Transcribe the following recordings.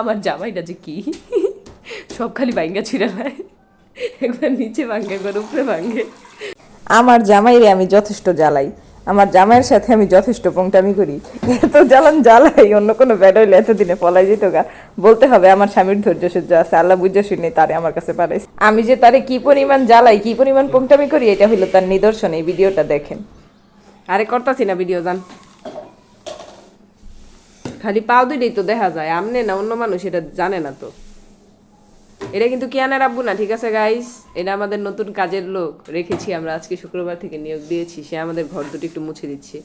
আমার জামাইটা যে কি সব খালি ভাঙ্গা ছিঁড়া নেয়, একবার নিচে ভাঙ্গে একবার উপরে ভাঙ্গে। আমার জামাইরে আমি যথেষ্ট জ্বালাই, আমার জামাইয়ের সাথে আমি যথেষ্ট পংটামি করি। এত জ্বালাই অন্য কোনো ব্যাড হইলে এতদিনে পলাই যেত গা। বলতে হবে আমার স্বামীর ধৈর্য সহ্য আছে, আল্লাহ বুঝে শুনে তারে আমার কাছে পাঠাইছে। আমি যে তারে কি পরিমাণ জ্বালাই, কি পরিমাণ পংটামি করি, এটা হইলো তার নিদর্শন। এই ভিডিওটা দেখেন। আরে করতাছি না ভিডিও জান, খালি পাও দুইটাই তো দেখা যায়, আমনে না অন্য মানুষ এটা জানে না তো। এটা কিন্তু কিয়ানের আব্বু না, ঠিক আছে গাইস, এটা আমাদের নতুন কাজের লোক রেখেছি আমরা, আজকে শুক্রবার থেকে নিয়োগ দিয়েছি, সে আমাদের ঘর দুটো একটু মুছে দিচ্ছে।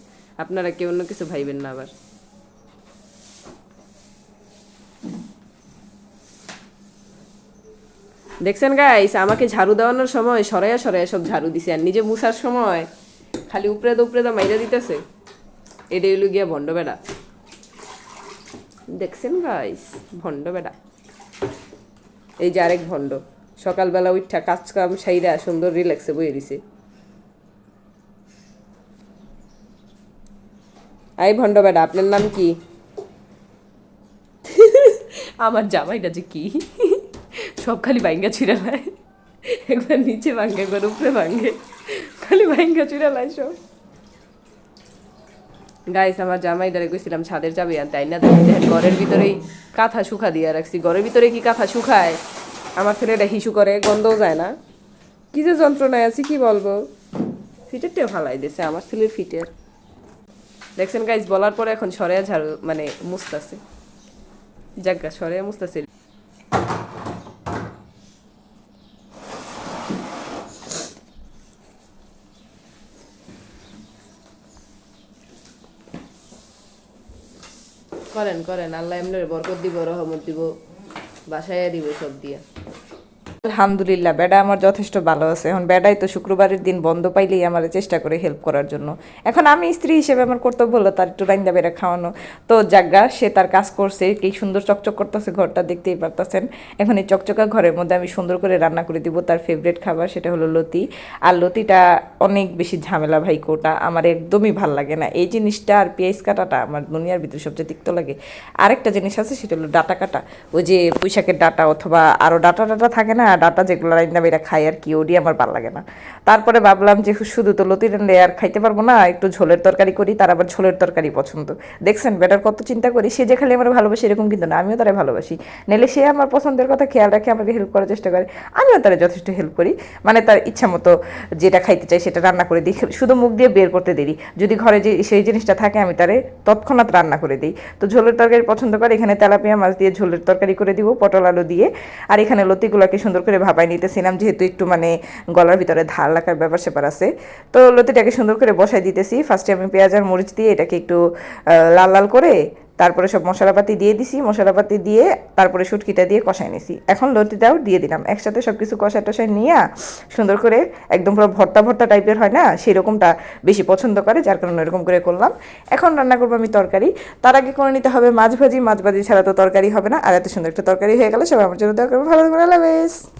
আপনারা কেউ অন্য কিছু ভাইবেন না আবার। দেখছেন গাইস, আমাকে ঝাড়ু দেওয়ানোর সময় সরাইয়া সরাইয়া সব ঝাড়ু দিছে, আর নিজে মুছার সময় খালি উপরে দা মাইরা দিতেছে। এটা হইল গিয়া ভণ্ড বেড়া। দেখছেন গাইস, ভণ্ড বেড়া। এই যে আরেক ভণ্ড, সকালবেলা উঠা কাজ কাম সাইরা সুন্দর রিল্যাক্সে বইয়ে দিছে। আই ভণ্ড বেড়া, আপনার নাম কি? আমার জামাইটা যে কি সব খালি ভাঙ্গা ছিঁড়া নেয়, একবার নিচে ভাঙ্গে একবার উপরে ভাঙ্গে, খালি ভাঙ্গা ছিঁড়া নেয় সব। গাইস, আমার জামাইদারে কইছিলাম ছাদের চাবি আনতে, আইনা দেখেন ঘরের ভিতরেই কাঁথা শুকা দিয়ে রাখছি। ঘরের ভিতরে কি কাঁথা শুকায়? আমার ছেলেটা হিসু করে, গন্ধও যায় না। কি যে যন্ত্রণায় আছি কি বলবো। ফিটেরটাও ফালাই দিছে আমার ছেলের ফিটের। দেখছেন গাইস, বলার পরে এখন সরেয়া ঝাড়ু মানে মুছতাছে, জাগা সরেয়া মুছতাছে। করেন করেন, আল্লাহ এমনি বরকত দিব, রহমত দিব, বাসায় দিব সব দিয়া। আলহামদুলিল্লাহ, বেডা আমার যথেষ্ট ভালো আছে। এখন বেডাই তো শুক্রবারের দিন বন্ধ পাইলেই আমার চেষ্টা করে হেল্প করার জন্য। এখন আমি স্ত্রী হিসেবে আমার কর্তব্য হলো তার একটু রাইন্দা বেড়া খাওয়ানো। তো জাগা সে তার কাজ করছে, কি সুন্দর চকচক করতেছে ঘরটা, দেখতেই পারতেছেন। এখন এই চকচকা ঘরের মধ্যে আমি সুন্দর করে রান্না করে দিব তার ফেভারিট খাবার, সেটা হলো লতি। আর লতিটা অনেক বেশি ঝামেলা ভাই, কোটা আমার একদমই ভাল লাগে না। এই জিনিসটা আর পেঁয়াজ কাটাটা আমার দুনিয়ার ভিতরে সবচেয়ে তিক্ত লাগে। আরেকটা জিনিস আছে, সেটা হলো ডাটা কাটা। ওই যে পুঁইশাকের ডাটা অথবা আরও ডাটা থাকে না, ডাটা যেগুলো রান্না বেরা খাই আর কি, ওডি আমার ভালো লাগে না। তারপরে ভাবলাম যে শুধু তো লতি রান্না আর খাইতে পারবো না, একটু ঝোলের তরকারি করি। তার আবার ঝোলের তরকারি পছন্দ। দেখছেন বেটার কত চিন্তা করি। সে যে খালি আমার ভালোবাসি এরকম কিন্তু না, আমিও তারা ভালোবাসি। নাহলে সে আমার পছন্দের কথা খেয়াল রাখে, আমাকে হেল্প করার চেষ্টা করে, আমিও তারা যথেষ্ট হেল্প করি। মানে তার ইচ্ছা মতো যেটা খাইতে চাই সেটা রান্না করে দিই, শুধু মুখ দিয়ে বের করতে দেরি। যদি ঘরে যে সেই জিনিসটা থাকে আমি তারে তৎক্ষণাৎ রান্না করে দিই। তো ঝোলের তরকারি পছন্দ করে, এখানে তেলাপিয়া মাছ দিয়ে ঝোলের তরকারি করে দিব, পটল আলু দিয়ে। আর এখানে লতিগুলোকে সুন্দর করে ভাপাই নিতেছিলাম, যেহেতু একটু মানে গলার ভিতরে ধার লাগার ব্যাপার স্যাপার আছে। তো লতিটাকে সুন্দর করে বসাই দিতেছি। ফার্স্টে আমি পেঁয়াজ আর মরিচ দিয়ে এটাকে একটু লাল লাল করে তারপরে সব মশলাপাতি দিয়ে দিছি, মশলাপাতি দিয়ে তারপরে শুটকিটা দিয়ে কষাই নিছি। এখন লতিটাও দিয়ে দিলাম, একসাথে সব কিছু কষায় টষায় নিয়ে সুন্দর করে একদম পুরো ভর্তা ভর্তা টাইপের হয় না, সেরকমটা বেশি পছন্দ করে, যার কারণে এরকম করে করলাম। এখন রান্না করবো আমি তরকারি। তার আগে করে নিতে হবে মাছ ভাজি, মাছ ভাজি ছাড়া তো তরকারি হবে না। আর এত সুন্দর একটা তরকারি হয়ে গেল, সবাই আমার জন্য দরকার। ভালো থাকবেন, আল্লাহ হাফেজ।